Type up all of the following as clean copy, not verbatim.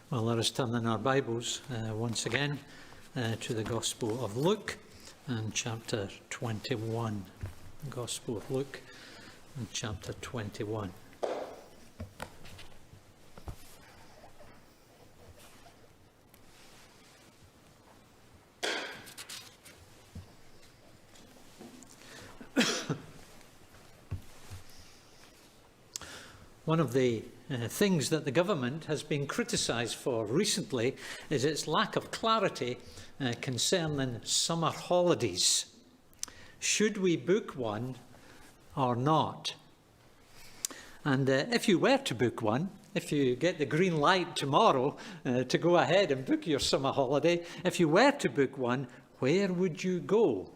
Well, let us turn in our Bibles once again to the Gospel of Luke and chapter 21. The Gospel of Luke and chapter 21. One of the things that the government has been criticised for recently is its lack of clarity concerning summer holidays. Should we book one or not? And if you were to book one, if you get the green light tomorrow to go ahead and book your summer holiday, if you were to book one, where would you go?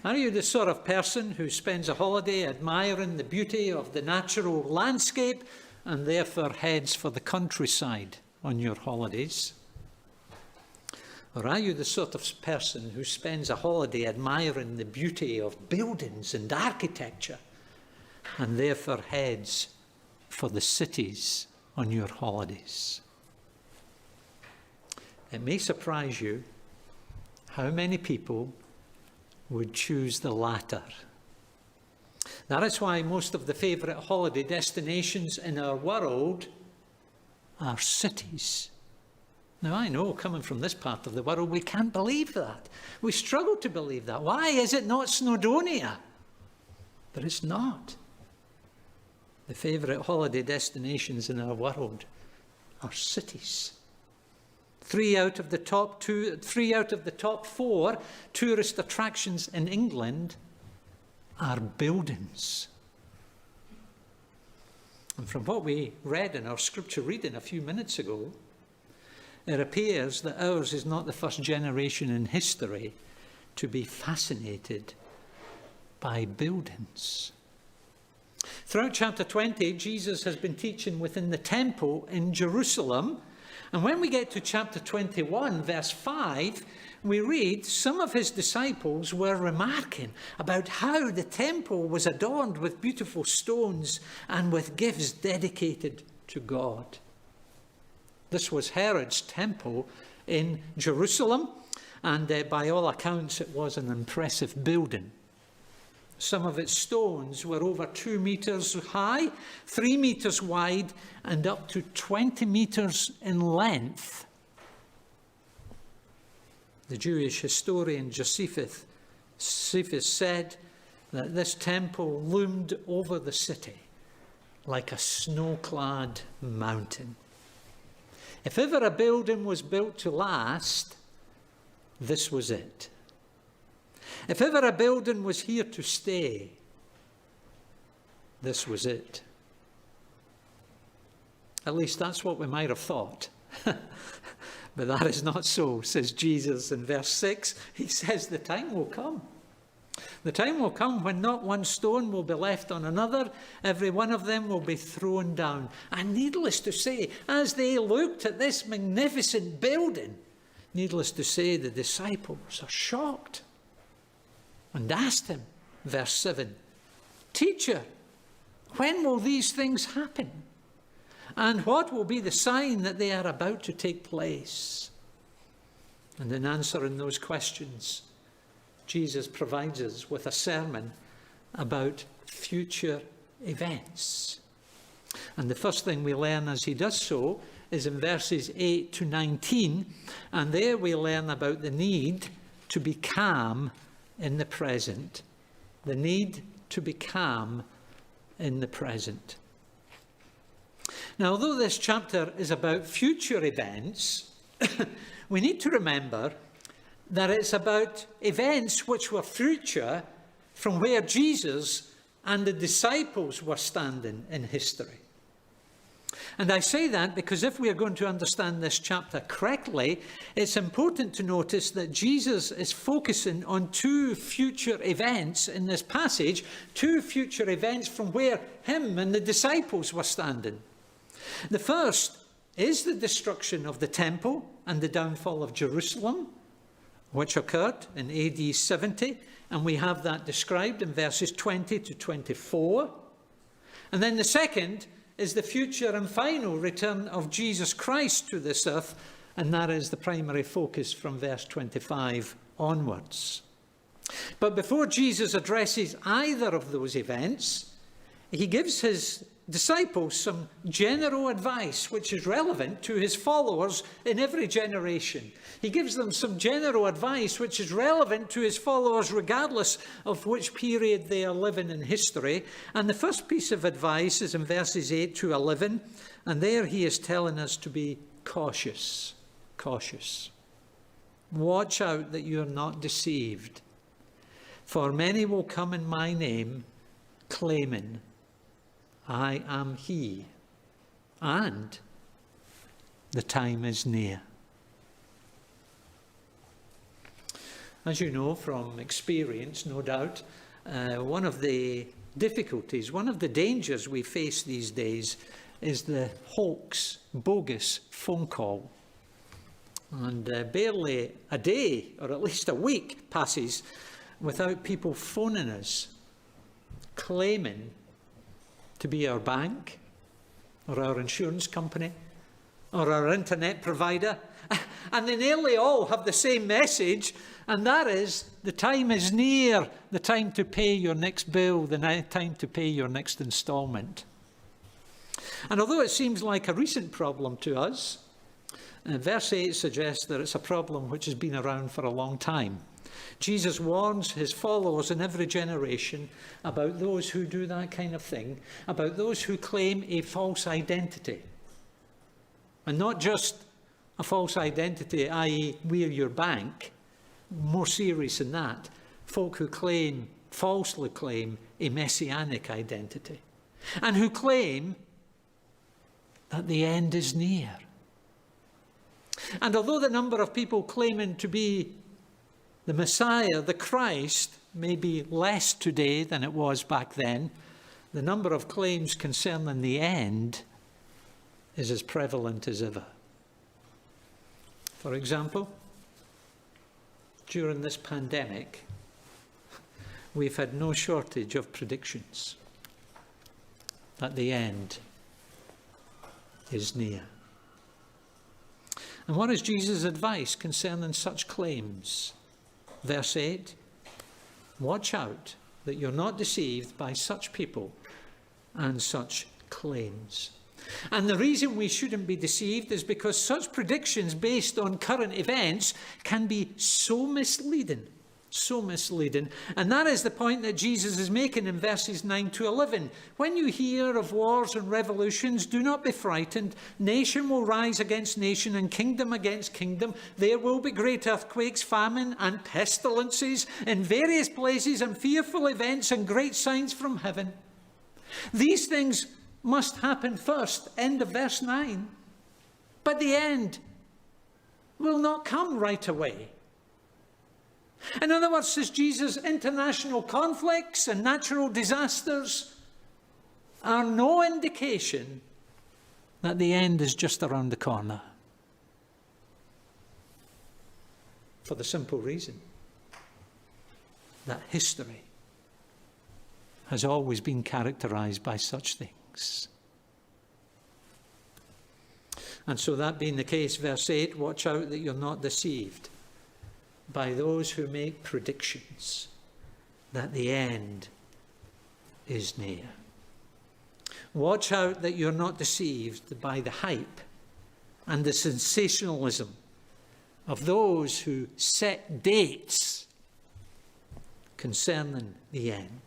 Are you the sort of person who spends a holiday admiring the beauty of the natural landscape and therefore heads for the countryside on your holidays? Or are you the sort of person who spends a holiday admiring the beauty of buildings and architecture and therefore heads for the cities on your holidays? It may surprise you how many people would choose the latter. That is why most of the favourite holiday destinations in our world are cities. Now, I know, coming from this part of the world, we can't believe that. We struggle to believe that. Why is it not Snowdonia? But it's not. The favourite holiday destinations in our world are cities. Three out of the top 4 tourist attractions in England are buildings. And from what we read in our scripture reading a few minutes ago, it appears that ours is not the first generation in history to be fascinated by buildings. Throughout chapter 20, Jesus has been teaching within the temple in Jerusalem. And when we get to chapter 21, verse 5, we read some of his disciples were remarking about how the temple was adorned with beautiful stones and with gifts dedicated to God. This was Herod's temple in Jerusalem, and by all accounts it was an impressive building. Some of its stones were over 2 meters high, 3 meters wide, and up to 20 meters in length. The Jewish historian Josephus said that this temple loomed over the city like a snow-clad mountain. If ever a building was built to last, this was it. If ever a building was here to stay, this was it. At least that's what we might have thought. But that is not so, says Jesus in verse 6. He says the time will come. The time will come when not one stone will be left on another. Every one of them will be thrown down. And needless to say, as they looked at this magnificent building, needless to say, the disciples are shocked. And asked him, verse 7, "Teacher, when will these things happen? And what will be the sign that they are about to take place?" And in answering those questions, Jesus provides us with a sermon about future events. And the first thing we learn as he does so is in verses 8 to 19, and there we learn about the need to be calm in the present. The need to be calm in the present. Now, although this chapter is about future events, we need to remember that it's about events which were future from where Jesus and the disciples were standing in history. And I say that because if we are going to understand this chapter correctly, it's important to notice that Jesus is focusing on 2 future events in this passage, 2 future events from where him and the disciples were standing. The first is the destruction of the temple and the downfall of Jerusalem, which occurred in AD 70, and we have that described in verses 20 to 24. And then the second is the future and final return of Jesus Christ to this earth, and that is the primary focus from verse 25 onwards. But before Jesus addresses either of those events, he gives his disciples some general advice which is relevant to his followers in every generation. He gives them some general advice which is relevant to his followers regardless of which period they are living in history. And the first piece of advice is in verses 8 to 11, and there he is telling us to be cautious. Cautious. Watch out that you are not deceived. For many will come in my name, claiming, I am he, and the time is near. As you know from experience, no doubt, one of the difficulties, one of the dangers we face these days is the hoax, bogus phone call. And barely a day, or at least a week, passes without people phoning us, claiming to be our bank, or our insurance company, or our internet provider. And they nearly all have the same message, and that is, the time is near, the time to pay your next bill, the time to pay your next instalment. And although it seems like a recent problem to us, verse 8 suggests that it's a problem which has been around for a long time. Jesus warns his followers in every generation about those who do that kind of thing, about those who claim a false identity. And not just a false identity, i.e. we're your bank, more serious than that, folk who falsely claim a messianic identity, and who claim that the end is near. And although the number of people claiming to be the Messiah, the Christ, may be less today than it was back then, the number of claims concerning the end is as prevalent as ever. For example, during this pandemic, we've had no shortage of predictions that the end is near. And what is Jesus' advice concerning such claims? Verse 8, watch out that you're not deceived by such people and such claims. And the reason we shouldn't be deceived is because such predictions based on current events can be so misleading. So misleading. And that is the point that Jesus is making in verses 9 to 11. When you hear of wars and revolutions, do not be frightened. Nation will rise against nation and kingdom against kingdom. There will be great earthquakes, famine, and pestilences in various places, and fearful events and great signs from heaven. These things must happen first. End of verse 9. But the end will not come right away. In other words, says Jesus, international conflicts and natural disasters are no indication that the end is just around the corner. For the simple reason that history has always been characterized by such things. And so that being the case, verse 8, watch out that you're not deceived by those who make predictions that the end is near. Watch out that you're not deceived by the hype and the sensationalism of those who set dates concerning the end.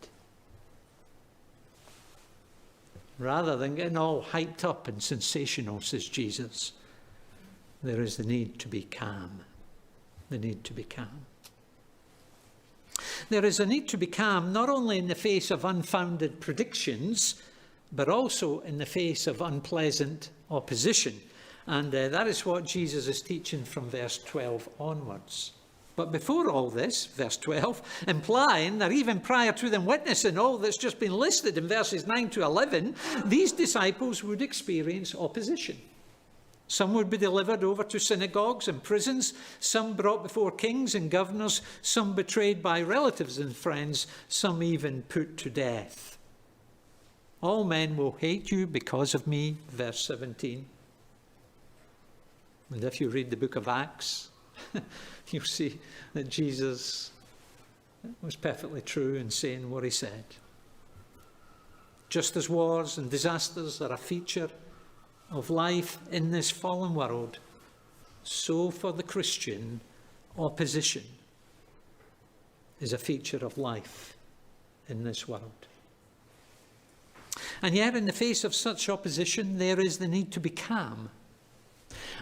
Rather than getting all hyped up and sensational, says Jesus, there is the need to be calm. The need to be calm. There is a need to be calm not only in the face of unfounded predictions, but also in the face of unpleasant opposition. And that is what Jesus is teaching from verse 12 onwards. But before all this, verse 12, implying that even prior to them witnessing all that's just been listed in verses 9 to 11, these disciples would experience opposition. Some would be delivered over to synagogues and prisons, some brought before kings and governors, some betrayed by relatives and friends, some even put to death. All men will hate you because of me, verse 17. And if you read the book of Acts, you'll see that Jesus was perfectly true in saying what he said. Just as wars and disasters are a feature of life in this fallen world, so for the Christian, opposition is a feature of life in this world. And yet, in the face of such opposition, there is the need to be calm.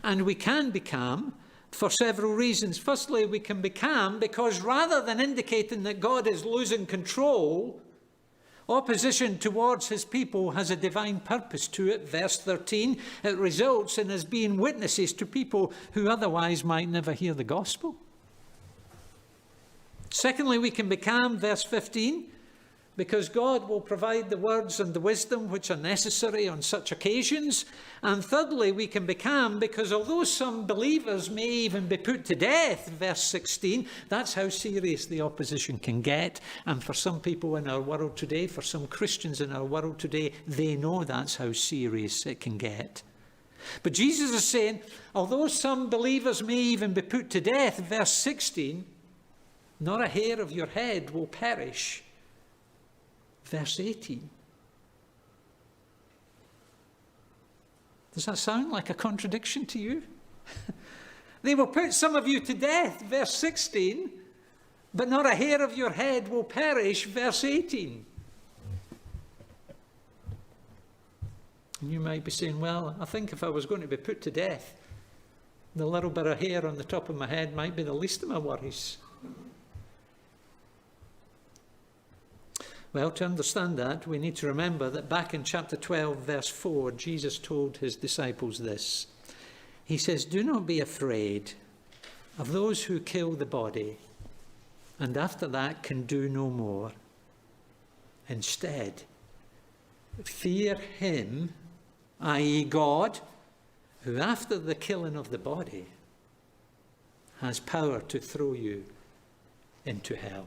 And we can be calm for several reasons. Firstly, we can be calm because rather than indicating that God is losing control, opposition towards his people has a divine purpose to it. Verse 13, it results in us being witnesses to people who otherwise might never hear the gospel. Secondly, we can be calm, verse 15, because God will provide the words and the wisdom which are necessary on such occasions. And thirdly, we can be calm because although some believers may even be put to death, verse 16, that's how serious the opposition can get. And for some people in our world today, for some Christians in our world today, they know that's how serious it can get. But Jesus is saying, although some believers may even be put to death, verse 16, not a hair of your head will perish. Verse 18. Does that sound like a contradiction to you? They will put some of you to death, verse 16, but not a hair of your head will perish, verse 18. And you might be saying, well, I think if I was going to be put to death, the little bit of hair on the top of my head might be the least of my worries. Well, to understand that, we need to remember that back in chapter 12, verse 4, Jesus told his disciples this. He says, do not be afraid of those who kill the body, and after that can do no more. Instead, fear him, i.e. God, who after the killing of the body has power to throw you into hell.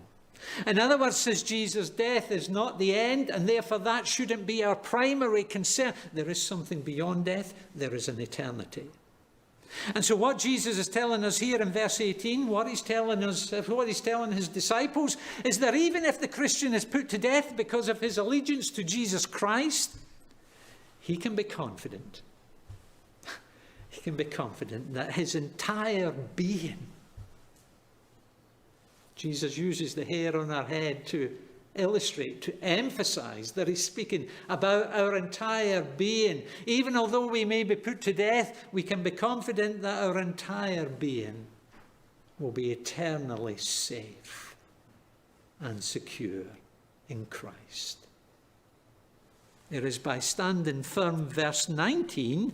In other words, says Jesus, death is not the end, and therefore that shouldn't be our primary concern. There is something beyond death. There is an eternity. And so what Jesus is telling us here in verse 18, what he's telling his disciples, is that even if the Christian is put to death because of his allegiance to Jesus Christ, he can be confident. He can be confident that his entire being, Jesus uses the hair on our head to illustrate, to emphasize that he's speaking about our entire being. Even although we may be put to death, we can be confident that our entire being will be eternally safe and secure in Christ. It is by standing firm, verse 19,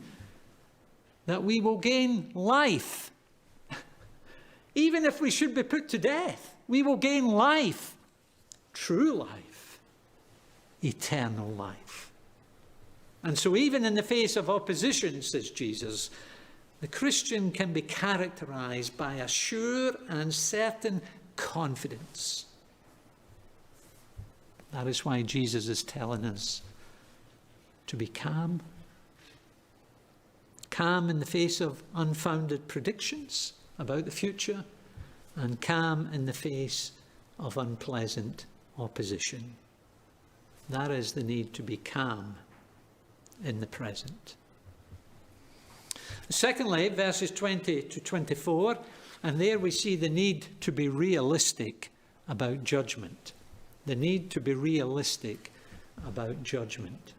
that we will gain life. Even if we should be put to death, we will gain life, true life, eternal life. And so even in the face of opposition, says Jesus, the Christian can be characterized by a sure and certain confidence. That is why Jesus is telling us to be calm. Calm in the face of unfounded predictions about the future, and calm in the face of unpleasant opposition. That is the need to be calm in the present. Secondly, verses 20 to 24, and there we see the need to be realistic about judgment. The need to be realistic about judgment.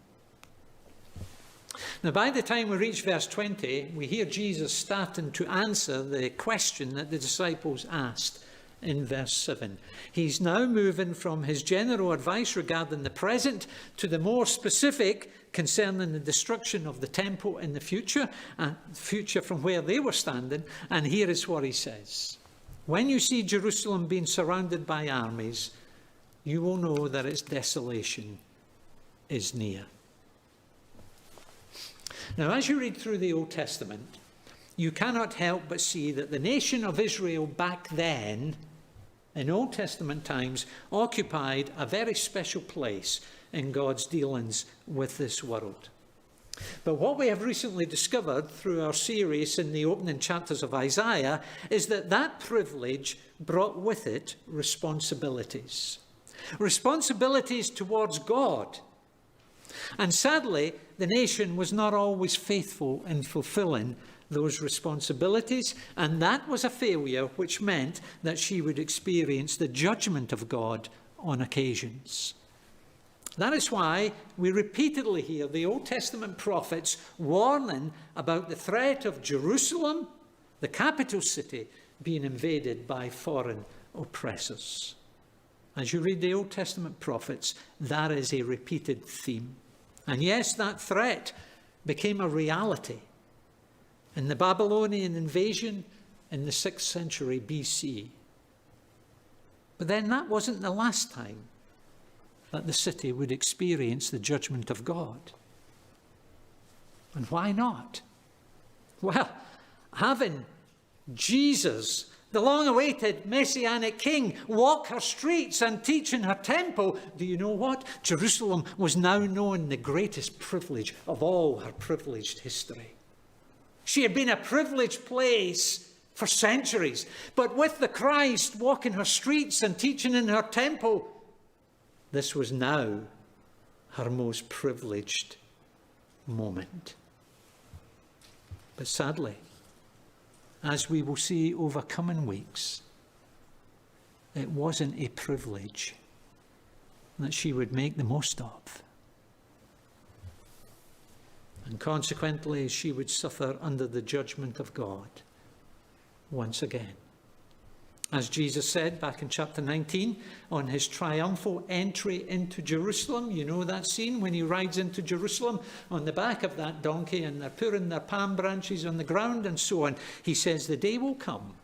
Now, by the time we reach verse 20, we hear Jesus starting to answer the question that the disciples asked in verse 7. He's now moving from his general advice regarding the present to the more specific concerning the destruction of the temple in the future from where they were standing. And here is what he says. When you see Jerusalem being surrounded by armies, you will know that its desolation is near. Now, as you read through the Old Testament, you cannot help but see that the nation of Israel back then, in Old Testament times, occupied a very special place in God's dealings with this world. But what we have recently discovered through our series in the opening chapters of Isaiah is that that privilege brought with it responsibilities. Responsibilities towards God. And sadly, the nation was not always faithful in fulfilling those responsibilities, and that was a failure which meant that she would experience the judgment of God on occasions. That is why we repeatedly hear the Old Testament prophets warning about the threat of Jerusalem, the capital city, being invaded by foreign oppressors. As you read the Old Testament prophets, that is a repeated theme. And yes, that threat became a reality in the Babylonian invasion in the 6th century BC. But then that wasn't the last time that the city would experience the judgment of God. And why not? Well, having Jesus, the long-awaited Messianic King, walk her streets and teach in her temple, do you know what? Jerusalem was now known the greatest privilege of all her privileged history. She had been a privileged place for centuries, but with the Christ walking her streets and teaching in her temple, this was now her most privileged moment. But sadly, as we will see over coming weeks, it wasn't a privilege that she would make the most of. And consequently, she would suffer under the judgment of God once again. As Jesus said back in chapter 19, on his triumphal entry into Jerusalem, you know that scene when he rides into Jerusalem on the back of that donkey and they're pouring their palm branches on the ground and so on. He says, the day will come,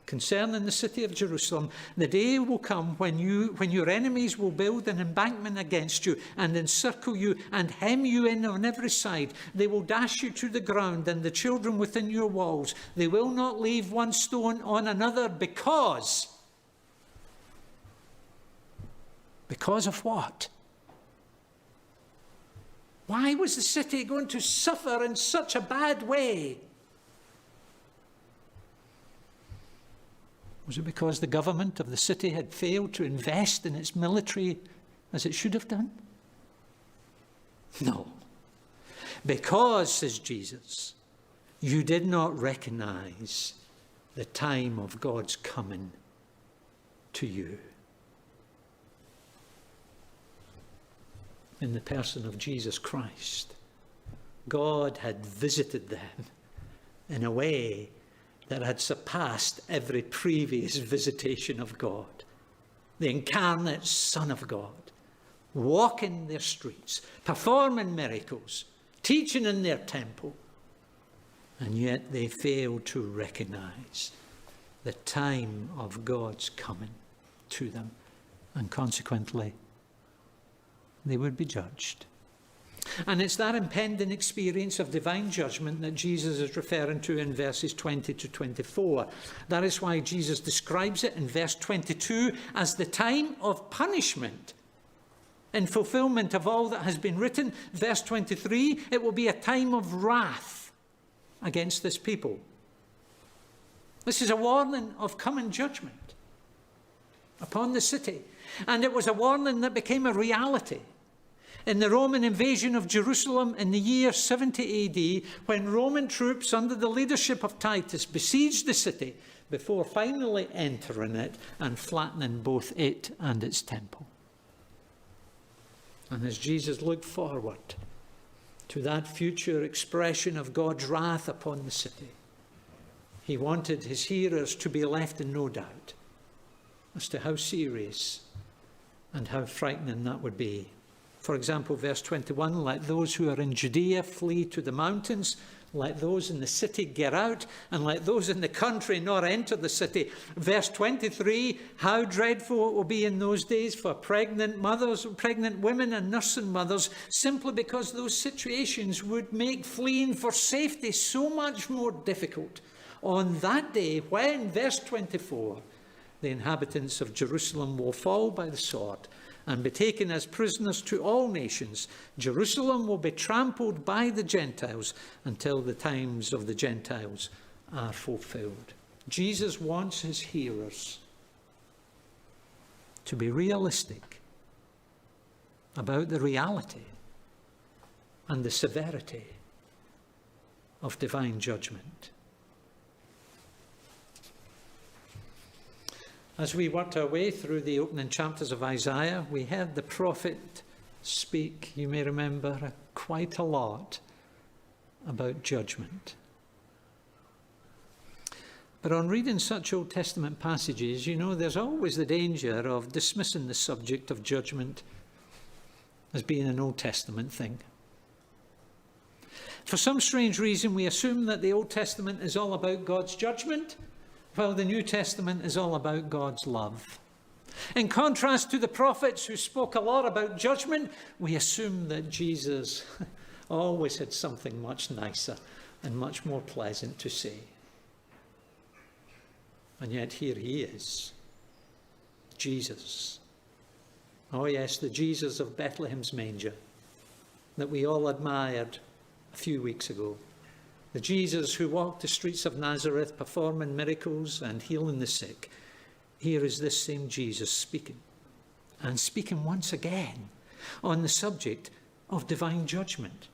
concerning the city of Jerusalem, the day will come when your enemies will build an embankment against you and encircle you and hem you in on every side. They will dash you to the ground and the children within your walls. They will not leave one stone on another because of what? Why was the city going to suffer in such a bad way? Was it because the government of the city had failed to invest in its military as it should have done? No. Because, says Jesus, you did not recognize the time of God's coming to you. In the person of Jesus Christ, God had visited them in a way that had surpassed every previous visitation of God. The incarnate Son of God, walking their streets, performing miracles, teaching in their temple, and yet they failed to recognize the time of God's coming to them, and consequently, they would be judged. And it's that impending experience of divine judgment that Jesus is referring to in verses 20 to 24. That is why Jesus describes it in verse 22 as the time of punishment. In fulfillment of all that has been written, verse 23, it will be a time of wrath against this people. This is a warning of coming judgment upon the city. And it was a warning that became a reality in the Roman invasion of Jerusalem in the year 70 AD, when Roman troops under the leadership of Titus besieged the city before finally entering it and flattening both it and its temple. And as Jesus looked forward to that future expression of God's wrath upon the city, he wanted his hearers to be left in no doubt as to how serious and how frightening that would be. For example, verse 21, let those who are in Judea flee to the mountains, let those in the city get out, and let those in the country not enter the city. Verse 23, how dreadful it will be in those days for pregnant mothers, pregnant women and nursing mothers, simply because those situations would make fleeing for safety so much more difficult. On that day, when, verse 24, the inhabitants of Jerusalem will fall by the sword, and be taken as prisoners to all nations. Jerusalem will be trampled by the Gentiles until the times of the Gentiles are fulfilled. Jesus wants his hearers to be realistic about the reality and the severity of divine judgment. As we worked our way through the opening chapters of Isaiah, we heard the prophet speak, you may remember, quite a lot about judgment. But on reading such Old Testament passages, you know, there's always the danger of dismissing the subject of judgment as being an Old Testament thing. For some strange reason, we assume that the Old Testament is all about God's judgment, while the New Testament is all about God's love. In contrast to the prophets who spoke a lot about judgment, we assume that Jesus always had something much nicer and much more pleasant to say. And yet here he is, Jesus. Oh yes, the Jesus of Bethlehem's manger that we all admired a few weeks ago. The Jesus who walked the streets of Nazareth performing miracles and healing the sick. Here is this same Jesus speaking, and speaking once again on the subject of divine judgment.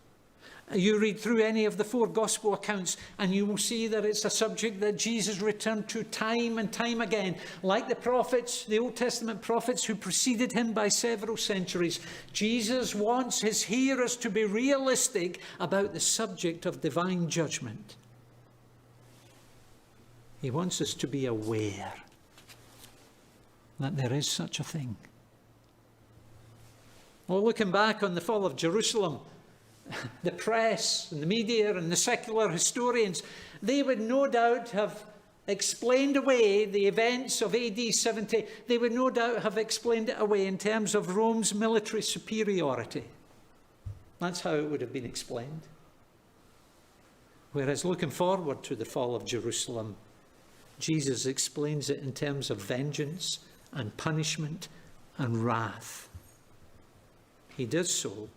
You read through any of the 4 gospel accounts and you will see that it's a subject that Jesus returned to time and time again. Like the prophets, the Old Testament prophets who preceded him by several centuries, Jesus wants his hearers to be realistic about the subject of divine judgment. He wants us to be aware that there is such a thing. Well, looking back on the fall of Jerusalem, the press and the media and the secular historians, they would no doubt have explained away the events of AD 70. They would no doubt have explained it away in terms of Rome's military superiority. That's how it would have been explained. Whereas looking forward to the fall of Jerusalem, Jesus explains it in terms of vengeance and punishment and wrath. He does so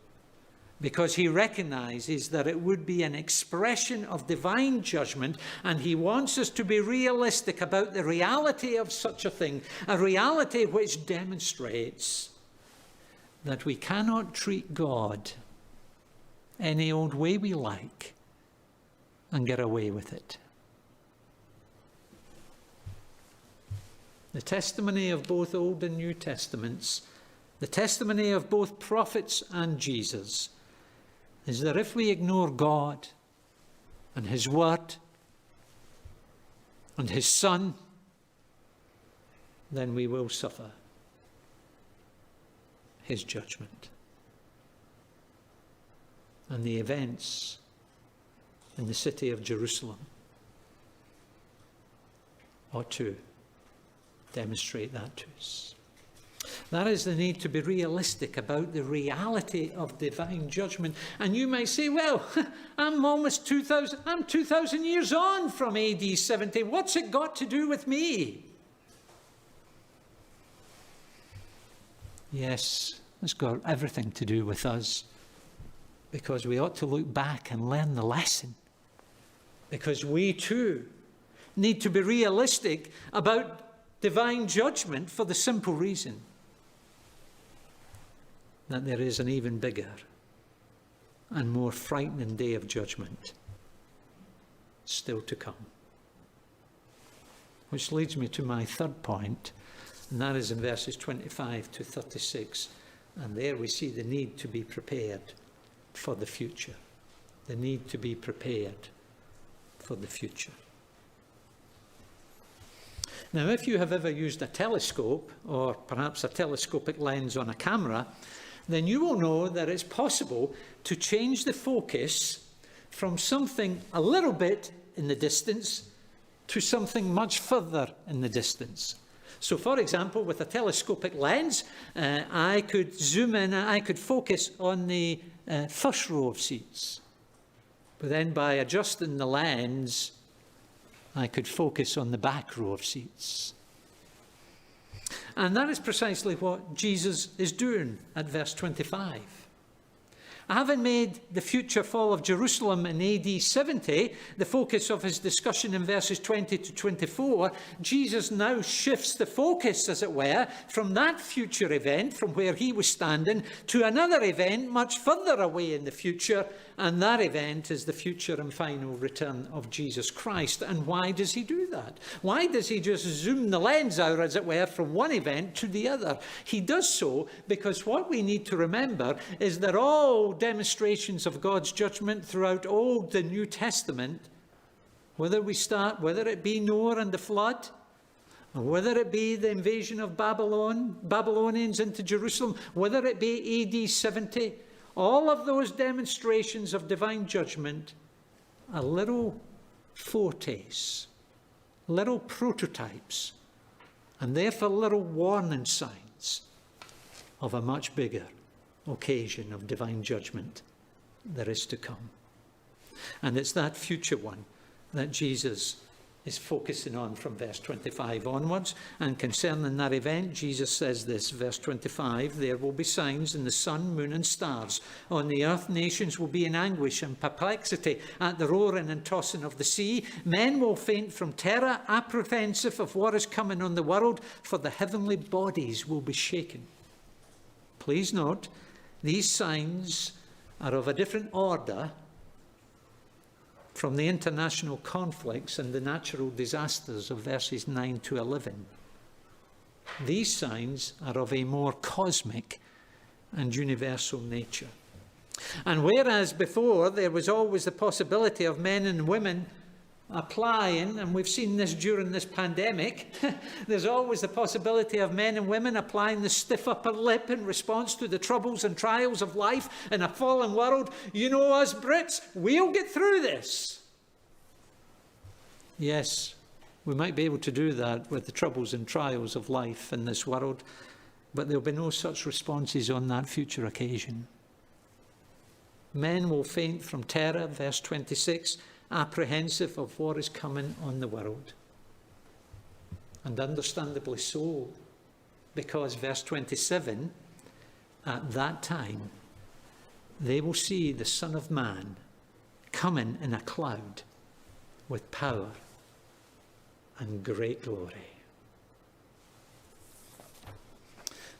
because he recognizes that it would be an expression of divine judgment, and he wants us to be realistic about the reality of such a thing, a reality which demonstrates that we cannot treat God any old way we like and get away with it. The testimony of both Old and New Testaments, the testimony of both prophets and Jesus, is that if we ignore God and his word and his Son, then we will suffer his judgment. And the events in the city of Jerusalem ought to demonstrate that to us. That is the need to be realistic about the reality of divine judgment. And you might say, well, I'm 2,000 years on from AD 70. What's it got to do with me? Yes, it's got everything to do with us. Because we ought to look back and learn the lesson. Because we too need to be realistic about divine judgment for the simple reason that there is an even bigger and more frightening day of judgment still to come. Which leads me to my third point, and that is in verses 25 to 36. And there we see the need to be prepared for the future. The need to be prepared for the future. Now, if you have ever used a telescope, or perhaps a telescopic lens on a camera, then you will know that it's possible to change the focus from something a little bit in the distance to something much further in the distance. So, for example, with a telescopic lens, I could zoom in, I could focus on the first row of seats. But then by adjusting the lens, I could focus on the back row of seats. And that is precisely what Jesus is doing at verse 25. Having made the future fall of Jerusalem in AD 70 the focus of his discussion in verses 20 to 24, Jesus now shifts the focus, as it were, from that future event, from where he was standing, to another event much further away in the future, and that event is the future and final return of Jesus Christ. And why does he do that? Why does he just zoom the lens out, as it were, from one event to the other? He does so because what we need to remember is that all demonstrations of God's judgment throughout Old and New Testament, whether it be Noah and the flood, or whether it be the invasion of Babylonians into Jerusalem, whether it be AD 70, all of those demonstrations of divine judgment are little foretastes, little prototypes, and therefore little warning signs of a much bigger occasion of divine judgment there is to come. And it's that future one that Jesus is focusing on from verse 25 onwards. And concerning that event, Jesus says this, verse 25, "There will be signs in the sun, moon and stars. On the earth nations will be in anguish and perplexity at the roaring and tossing of the sea. Men will faint from terror, apprehensive of what is coming on the world, for the heavenly bodies will be shaken." Please note, these signs are of a different order from the international conflicts and the natural disasters of verses 9 to 11. These signs are of a more cosmic and universal nature. And whereas before there was always the possibility of men and women applying, and we've seen this during this pandemic, there's always the possibility of men and women applying the stiff upper lip in response to the troubles and trials of life in a fallen world. You know, us Brits, we'll get through this. Yes, we might be able to do that with the troubles and trials of life in this world, but there'll be no such responses on that future occasion. Men will faint from terror, verse 26, apprehensive of what is coming on the world. And understandably so, because verse 27, at that time, they will see the Son of Man coming in a cloud with power and great glory.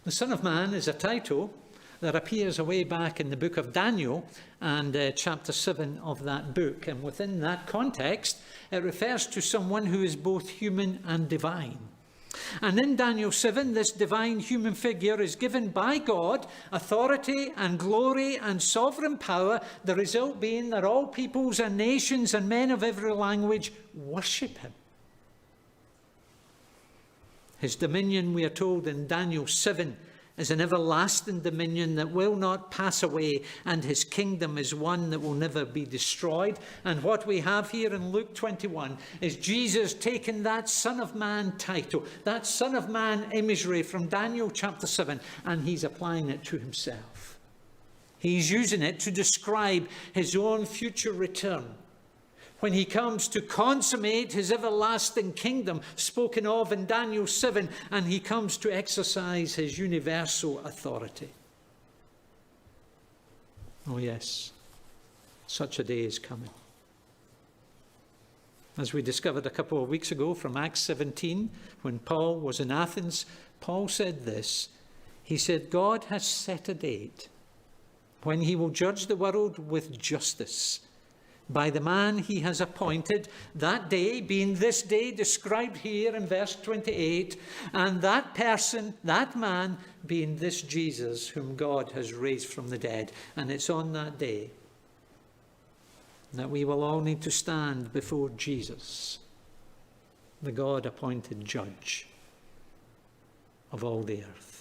The Son of Man is a title that appears away back in the book of Daniel and chapter 7 of that book. And within that context, it refers to someone who is both human and divine. And in Daniel 7, this divine human figure is given by God authority and glory and sovereign power, the result being that all peoples and nations and men of every language worship him. His dominion, we are told in Daniel 7, is an everlasting dominion that will not pass away, and his kingdom is one that will never be destroyed. And what we have here in Luke 21 is Jesus taking that Son of Man title, that Son of Man imagery from Daniel chapter 7, and he's applying it to himself. He's using it to describe his own future return, when he comes to consummate his everlasting kingdom spoken of in Daniel 7, and he comes to exercise his universal authority. Oh yes, such a day is coming. As we discovered a couple of weeks ago from Acts 17, when Paul was in Athens, Paul said this. He said, "God has set a date when he will judge the world with justice by the man he has appointed, that day being this day described here in verse 28, and that person, that man, being this Jesus whom God has raised from the dead." And it's on that day that we will all need to stand before Jesus, the God-appointed judge of all the earth.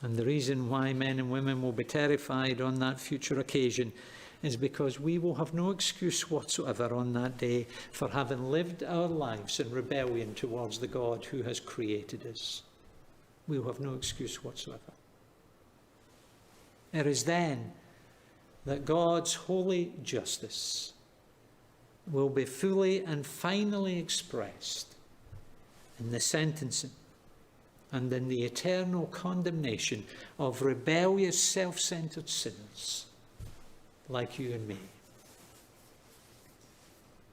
And the reason why men and women will be terrified on that future occasion is because we will have no excuse whatsoever on that day for having lived our lives in rebellion towards the God who has created us. We will have no excuse whatsoever. It is then that God's holy justice will be fully and finally expressed in the sentencing and in the eternal condemnation of rebellious, self-centered sinners like you and me.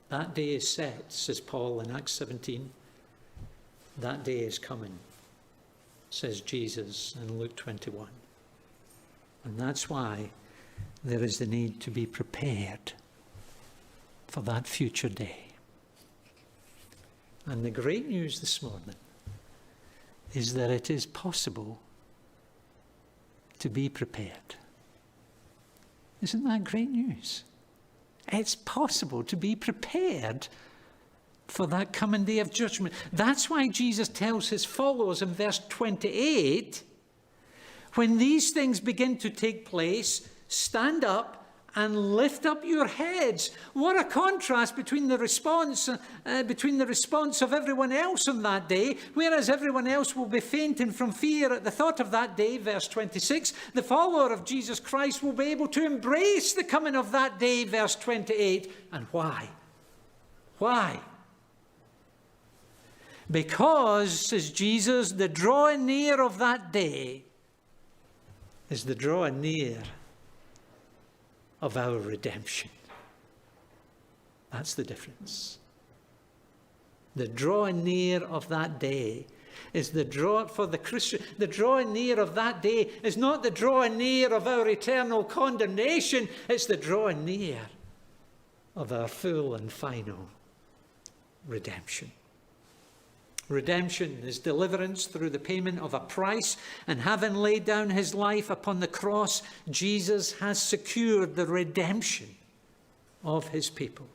That day is set, says Paul in Acts 17. That day is coming, says Jesus in Luke 21. And that's why there is the need to be prepared for that future day. And the great news this morning is that it is possible to be prepared. Isn't that great news? It's possible to be prepared for that coming day of judgment. That's why Jesus tells his followers in verse 28, when these things begin to take place, stand up and lift up your heads. What a contrast between the response of everyone else on that day. Whereas everyone else will be fainting from fear at the thought of that day, verse 26, the follower of Jesus Christ will be able to embrace the coming of that day, verse 28. And why? Why? Because, says Jesus, the drawing near of that day is the drawing near of our redemption. That's the difference. The drawing near of that day is the draw for the Christian. The drawing near of that day is not the drawing near of our eternal condemnation. It's the drawing near of our full and final redemption. Redemption is deliverance through the payment of a price, and having laid down his life upon the cross, Jesus has secured the redemption of his people.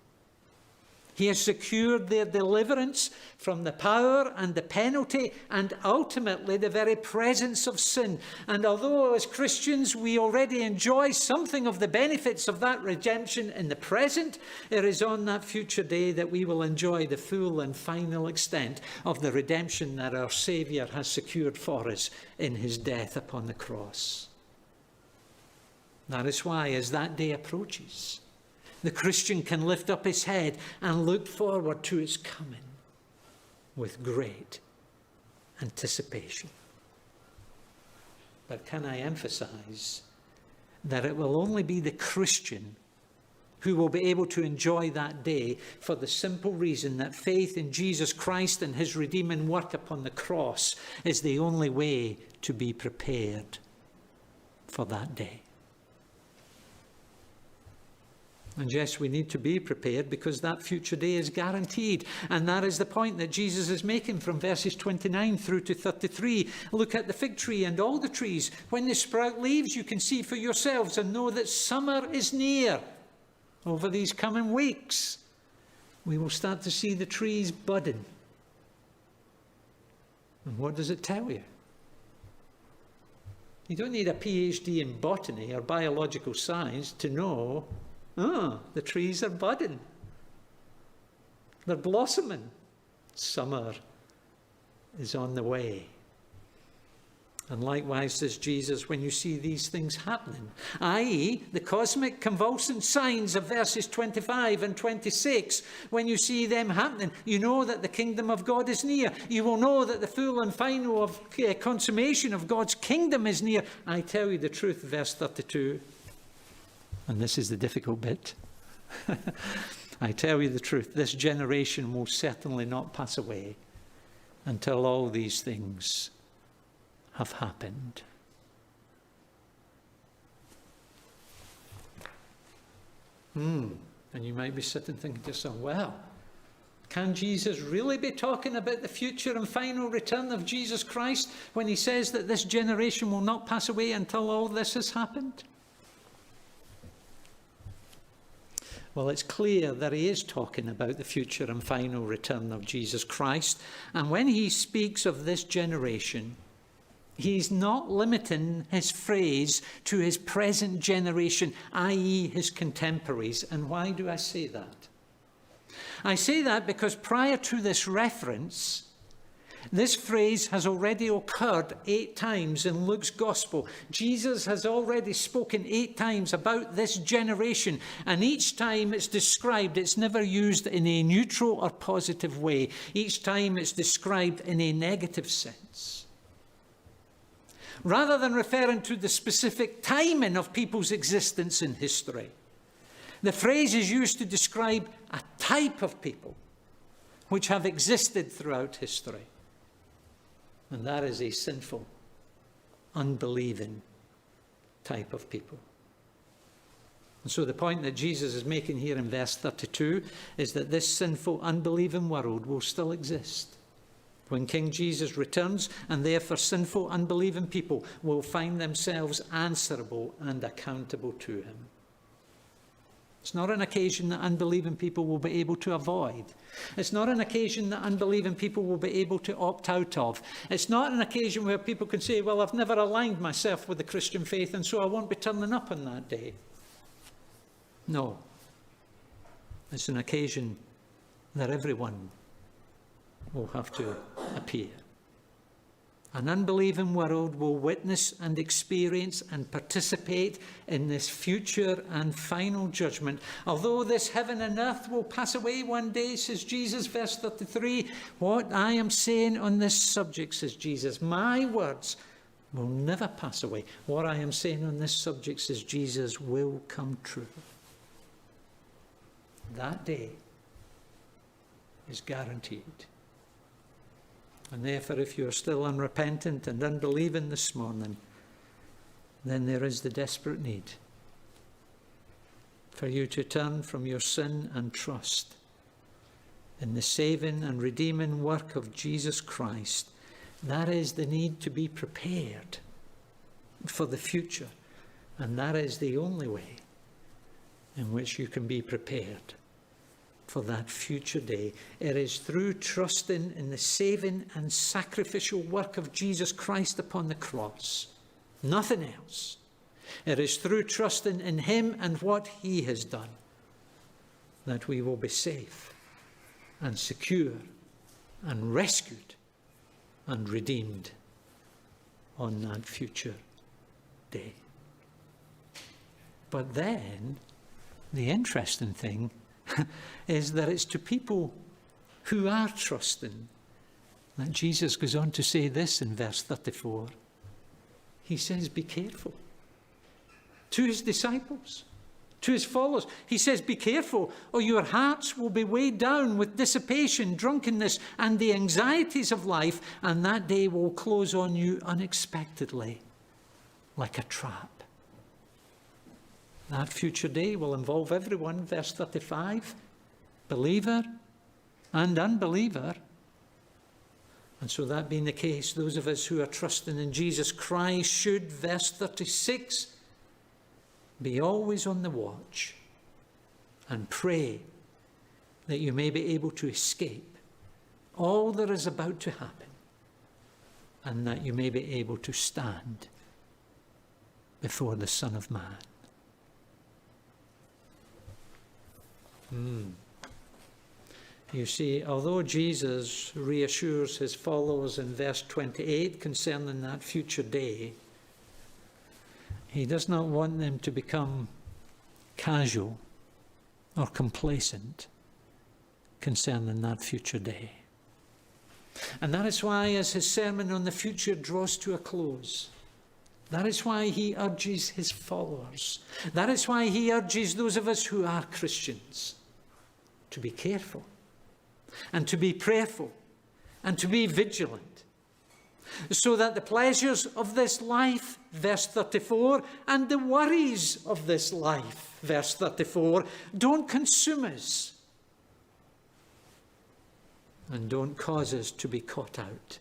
He has secured their deliverance from the power and the penalty and ultimately the very presence of sin. And although as Christians we already enjoy something of the benefits of that redemption in the present, it is on that future day that we will enjoy the full and final extent of the redemption that our Saviour has secured for us in his death upon the cross. That is why, as that day approaches, the Christian can lift up his head and look forward to its coming with great anticipation. But can I emphasize that it will only be the Christian who will be able to enjoy that day for the simple reason that faith in Jesus Christ and his redeeming work upon the cross is the only way to be prepared for that day. And yes, we need to be prepared because that future day is guaranteed. And that is the point that Jesus is making from verses 29 through to 33. Look at the fig tree and all the trees. When they sprout leaves, you can see for yourselves and know that summer is near. Over these coming weeks, we will start to see the trees budding. And what does it tell you? You don't need a PhD in botany or biological science to know the trees are budding. They're blossoming. Summer is on the way. And likewise, says Jesus, when you see these things happening, i.e., the cosmic convulsing signs of verses 25 and 26, when you see them happening, you know that the kingdom of God is near. You will know that the full and final consummation of God's kingdom is near. I tell you the truth, verse 32. And this is the difficult bit. I tell you the truth, this generation will certainly not pass away until all these things have happened. And you might be sitting thinking to yourself, well, can Jesus really be talking about the future and final return of Jesus Christ when he says that this generation will not pass away until all this has happened? Well, it's clear that he is talking about the future and final return of Jesus Christ. And when he speaks of this generation, he's not limiting his phrase to his present generation, i.e. his contemporaries. And why do I say that? I say that because prior to this reference, This phrase has already occurred 8 times in Luke's Gospel. Jesus has already spoken 8 times about this generation, and each time it's described, it's never used in a neutral or positive way. Each time it's described in a negative sense. Rather than referring to the specific timing of people's existence in history, the phrase is used to describe a type of people which have existed throughout history. And that is a sinful, unbelieving type of people. And so the point that Jesus is making here in verse 32 is that this sinful, unbelieving world will still exist when King Jesus returns, and therefore sinful, unbelieving people will find themselves answerable and accountable to him. It's not an occasion that unbelieving people will be able to avoid. It's not an occasion that unbelieving people will be able to opt out of. It's not an occasion where people can say, well, I've never aligned myself with the Christian faith, and so I won't be turning up on that day. No. It's an occasion that everyone will have to appear. An unbelieving world will witness and experience and participate in this future and final judgment. Although this heaven and earth will pass away one day, says Jesus, verse 33, what I am saying on this subject, says Jesus, my words will never pass away. What I am saying on this subject, says Jesus, will come true. That day is guaranteed. And therefore, if you are still unrepentant and unbelieving this morning, then there is the desperate need for you to turn from your sin and trust in the saving and redeeming work of Jesus Christ. That is the need to be prepared for the future. And that is the only way in which you can be prepared for that future day. It is through trusting in the saving and sacrificial work of Jesus Christ upon the cross. Nothing else. It is through trusting in him and what he has done that we will be safe and secure and rescued and redeemed on that future day. But then, the interesting thing is that it's to people who are trusting that Jesus goes on to say this in verse 34. He says, be careful. To his disciples, to his followers, he says, be careful, or your hearts will be weighed down with dissipation, drunkenness, and the anxieties of life, and that day will close on you unexpectedly, like a trap. That future day will involve everyone, verse 35, believer and unbeliever. And so that being the case, those of us who are trusting in Jesus Christ should, verse 36, be always on the watch and pray that you may be able to escape all that is about to happen, and that you may be able to stand before the Son of Man. You see, although Jesus reassures his followers in verse 28 concerning that future day, he does not want them to become casual or complacent concerning that future day. And that is why, as his sermon on the future draws to a close, that is why he urges his followers, that is why he urges those of us who are Christians to be careful and to be prayerful and to be vigilant, so that the pleasures of this life, verse 34, and the worries of this life, verse 34, don't consume us and don't cause us to be caught out,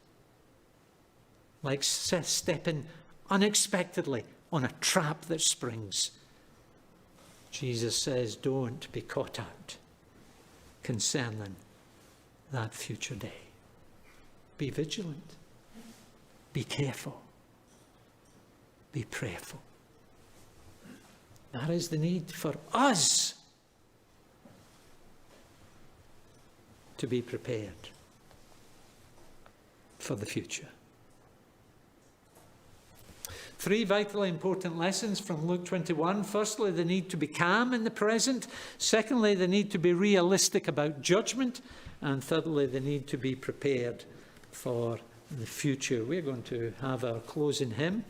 like stepping unexpectedly on a trap that springs. Jesus says, don't be caught out concerning that future day. Be vigilant. Be careful. Be prayerful. That is the need for us to be prepared for the future. 3 vitally important lessons from Luke 21. Firstly, the need to be calm in the present. Secondly, the need to be realistic about judgment. And thirdly, the need to be prepared for the future. We're going to have our closing hymn.